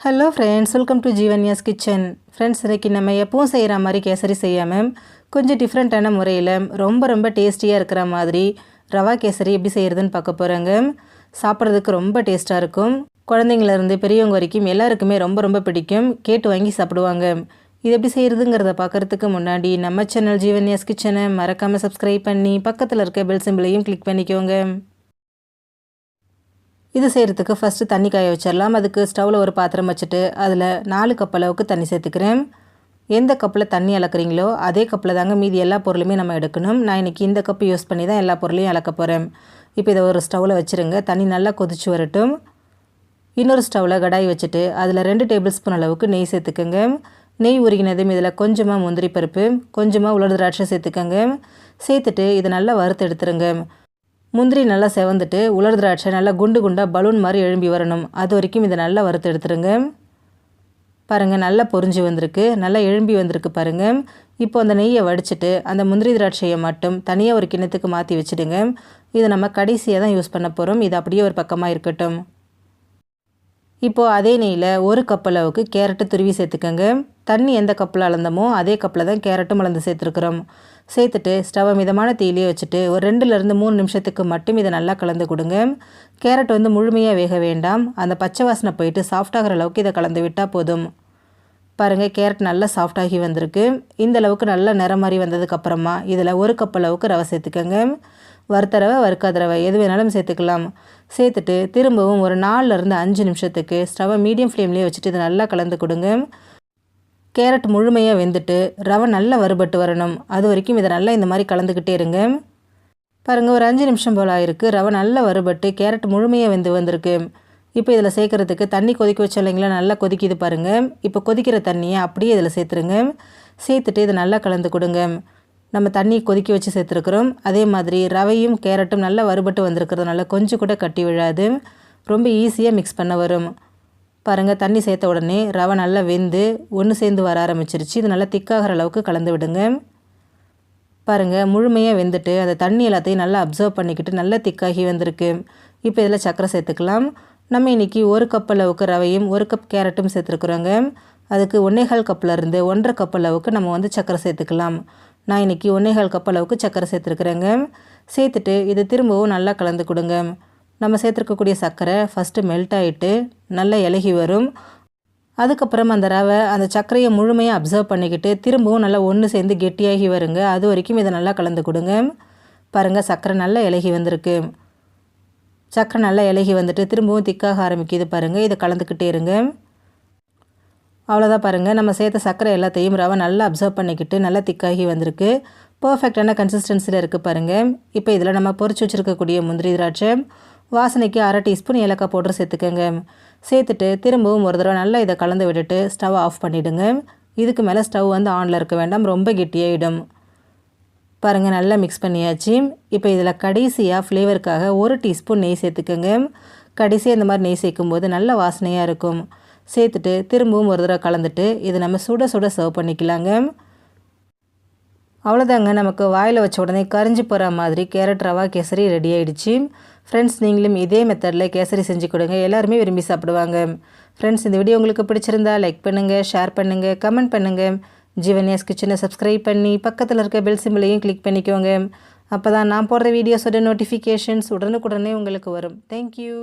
Hello friends, welcome to Jeevanya's kitchen. Friends, இன்றைக்கி நம்ம எப்பவும் செய்கிற மாதிரி கேசரி செய்யாமல் கொஞ்சம் டிஃப்ரெண்ட்டான முறையில் ரொம்ப டேஸ்டியாக இருக்கிற மாதிரி ரவா கேசரி எப்படி செய்கிறதுன்னு பார்க்க போகிறேங்க. சாப்பிட்றதுக்கு ரொம்ப டேஸ்ட்டாக இருக்கும். குழந்தைங்கள்லேருந்து பெரியவங்க வரைக்கும் எல்லாருக்குமே ரொம்ப பிடிக்கும். கேட்டு வாங்கி சாப்பிடுவாங்க. இது எப்படி செய்கிறதுங்கிறத பார்க்குறதுக்கு முன்னாடி நம்ம சேனல் ஜீவன்யாஸ் கிச்சனை மறக்காமல் சப்ஸ்கிரைப் பண்ணி பக்கத்தில் இருக்க பெல் சிம்பிளையும் கிளிக் பண்ணிக்கோங்க. இது செய்கிறதுக்கு ஃபஸ்ட்டு தண்ணி காய வச்சிடலாம். அதுக்கு ஸ்டவ்வில் ஒரு பாத்திரம் வச்சுட்டு அதில் 4 கப் அளவுக்கு தண்ணி சேர்த்துக்கிறேன். எந்த கப்பில் தண்ணி அளக்குறீங்களோ அதே கப்பில் தாங்க மீதி எல்லா பொருளுமே நம்ம எடுக்கணும். நான் இன்றைக்கி இந்த கப்பு யூஸ் பண்ணி தான் எல்லா பொருளையும் அளக்க போகிறேன். இப்போ இதை ஒரு ஸ்டவ்வில் வச்சுருங்க. தண்ணி நல்லா கொதிச்சு வரட்டும். இன்னொரு ஸ்டவ்வில் கடாய் வச்சுட்டு அதில் 2 டேபிள் ஸ்பூன் அளவுக்கு நெய் சேர்த்துக்கோங்க. நெய் உருகினதும் இதில் கொஞ்சமாக முந்திரி பருப்பு, கொஞ்சமாக உலர் திராட்சை சேர்த்துக்கோங்க. சேர்த்துட்டு இதை நல்லா வறுத்து எடுத்துருங்க. முந்திரி நல்லா செவந்துட்டு உலர் திராட்சை நல்லா குண்டாக பலூன் மாதிரி எழும்பி வரணும். அது வரைக்கும் இதை நல்லா வறுத்து எடுத்துருங்க. பாருங்கள், நல்லா பொரிஞ்சு வந்திருக்கு, நல்லா எழும்பி வந்திருக்கு பாருங்கள். இப்போ அந்த நெய்யை வடிச்சிட்டு அந்த முந்திரி திராட்சையை மட்டும் தனியாக ஒரு கிண்ணத்துக்கு மாற்றி வச்சுடுங்க. இதை நம்ம கடைசியாக தான் யூஸ் பண்ண போகிறோம். இது அப்படியே ஒரு பக்கமாக இருக்கட்டும். இப்போது அதே நெய்யில் 1 கப் அளவுக்கு கேரட்டு துருவி சேர்த்துக்கோங்க. தண்ணி எந்த கப்பில் அளந்தமோ அதே கப்பில் தான் கேரட்டும் அளந்து சேர்த்துருக்குறோம். சேர்த்துட்டு ஸ்டவ்வை மிதமான தீயிலே வச்சுட்டு ஒரு 2லேருந்து 3 நிமிஷத்துக்கு மட்டும் இதை நல்லா கலந்து கொடுங்க. கேரட் முழுமையாக வேக வேண்டாம். அந்த பச்சை வாசனை போயிட்டு சாஃப்டாகிற அளவுக்கு இதை கலந்து விட்டால் போதும். பாருங்கள், கேரட் நல்லா சாஃப்டாகி வந்திருக்கு. இந்த அளவுக்கு நல்லா நிறம் மாதிரி வந்ததுக்கப்புறமா இதில் 1 கப் அளவுக்கு ரவை சேர்த்துக்கோங்க. வறுத்த ரவை, வறுக்காத ரவை எது வேணாலும் சேர்த்துக்கலாம். சேர்த்துட்டு திரும்பவும் ஒரு 4லேருந்து 5 நிமிஷத்துக்கு ஸ்டவ்வை மீடியம் ஃப்ளேம்லேயே வச்சுட்டு இதை நல்லா கலந்து கொடுங்க. கேரட் முழுமையாக வெந்துட்டு ரவை நல்லா வறுபட்டு வரணும். அது வரைக்கும் இதை நல்லா இந்த மாதிரி கலந்துக்கிட்டே இருங்க. பாருங்கள், ஒரு 5 நிமிஷம் போல் ஆயிருக்கு. ரவை நல்லா வறுபட்டு கேரட் முழுமையாக வந்திருக்கு. இப்போ இதில் சேர்க்குறதுக்கு தண்ணி கொதிக்க வச்சோம் இல்லைங்களா, நல்லா கொதிக்குது பாருங்கள். இப்போ கொதிக்கிற தண்ணியை அப்படியே இதில் சேர்த்துருங்க. சேர்த்துட்டு இதை நல்லா கலந்து கொடுங்க. நம்ம தண்ணி கொதிக்க வச்சு சேர்த்துருக்குறோம். அதே மாதிரி ரவையும் கேரட்டும் நல்லா வறுபட்டு வந்திருக்கிறதுனால கொஞ்சம் கூட கட்டி விழாது. ரொம்ப ஈஸியாக மிக்ஸ் பண்ண வரும். பாருங்கள், தண்ணி சேர்த்த உடனே ரவை நல்லா வெந்து ஒன்று சேர்ந்து வர ஆரம்பிச்சிருச்சு. இது நல்லா திக்காகிற அளவுக்கு கலந்து விடுங்க. பாருங்கள், முழுமையாக வெந்துட்டு அந்த தண்ணி எல்லாத்தையும் நல்லா அப்சர்வ் பண்ணிக்கிட்டு நல்லா திக்காகி வந்திருக்கு. இப்போ இதில் சர்க்கரை சேர்த்துக்கலாம். நம்ம இன்றைக்கி 1 கப் அளவுக்கு ரவையும் 1 கப் கேரட்டும் சேர்த்துருக்குறோங்க. அதுக்கு 1.25 கப்லேருந்து 1.5 கப் அளவுக்கு நம்ம சர்க்கரை சேர்த்துக்கலாம். நான் இன்றைக்கி 1.25 கப் அளவுக்கு சர்க்கரை சேர்த்துருக்குறேங்க. சேர்த்துட்டு இது திரும்பவும் நல்லா கலந்து கொடுங்க. நம்ம சேர்த்துருக்கக்கூடிய சர்க்கரை ஃபஸ்ட்டு மெல்ட் ஆகிட்டு நல்லா இலகி வரும். அதுக்கப்புறம் அந்த ரவை அந்த சர்க்கரையை முழுமையாக அப்சர்வ் பண்ணிக்கிட்டு திரும்பவும் நல்லா ஒன்று சேர்ந்து கெட்டியாகி வருங்க. அது வரைக்கும் இதை நல்லா கலந்து கொடுங்க. பாருங்கள், சர்க்கரை நல்லா இலகி வந்திருக்கு. சர்க்கரை நல்லா இலகி வந்துட்டு திரும்பவும் திக்காக ஆரம்பிக்குது பாருங்கள். இதை கலந்துக்கிட்டே இருங்க. அவ்வளோதான் பாருங்கள், நம்ம சேர்த்த சர்க்கரை எல்லாத்தையும் ரவை நல்லா அப்சர்வ் பண்ணிக்கிட்டு நல்லா திக்காகி வந்திருக்கு. பர்ஃபெக்டான கன்சிஸ்டன்சியில் இருக்குது பாருங்கள். இப்போ இதில் நம்ம பொரிச்சு வச்சுருக்கக்கூடிய முந்திரி திராட்சை, வாசனைக்கு 1/2 டீஸ்பூன் ஏலக்காய் பவுடர் சேர்த்துக்கோங்க. சேர்த்துட்டு திரும்பவும் ஒரு தடவை நல்லா இதை கலந்து விட்டுட்டு ஸ்டவ் ஆஃப் பண்ணிவிடுங்க. இதுக்கு மேலே ஸ்டவ் ஆனில் இருக்க வேண்டாம், ரொம்ப கெட்டியாகிடும். பாருங்கள், நல்லா மிக்ஸ் பண்ணியாச்சு. இப்போ இதில் கடைசியாக ஃப்ளேவருக்காக 1 டீஸ்பூன் நெய் சேர்த்துக்கோங்க. கடைசியாக இந்த மாதிரி நெய் சேர்க்கும்போது நல்ல வாசனையாக இருக்கும். சேர்த்துட்டு திரும்பவும் ஒரு தடவை கலந்துட்டு இதை நம்ம சுட சர்வ் பண்ணிக்கலாங்க. அவ்வளோதாங்க, நமக்கு வாயில் வச்ச உடனே கரிஞ்சு போகிற மாதிரி கேரட் ரவா கேசரி ரெடி ஆகிடுச்சு. ஃப்ரெண்ட்ஸ், நீங்களும் இதே மெத்தடில் கேசரி செஞ்சு கொடுங்க. எல்லாருமே விரும்பி சாப்பிடுவாங்க. ஃப்ரெண்ட்ஸ், இந்த வீடியோ உங்களுக்கு பிடிச்சிருந்தா லைக் பண்ணுங்கள், ஷேர் பண்ணுங்கள், கமெண்ட் பண்ணுங்கள். ஜீவன்யாஸ் கிச்சனை சப்ஸ்கிரைப் பண்ணி பக்கத்தில் இருக்க பெல் சிம்பிளையும் கிளிக் பண்ணிக்கோங்க. அப்போ தான் நான் போடுற வீடியோஸோட நோட்டிஃபிகேஷன்ஸ் உடனுக்குடனே உங்களுக்கு வரும். தேங்க்யூ.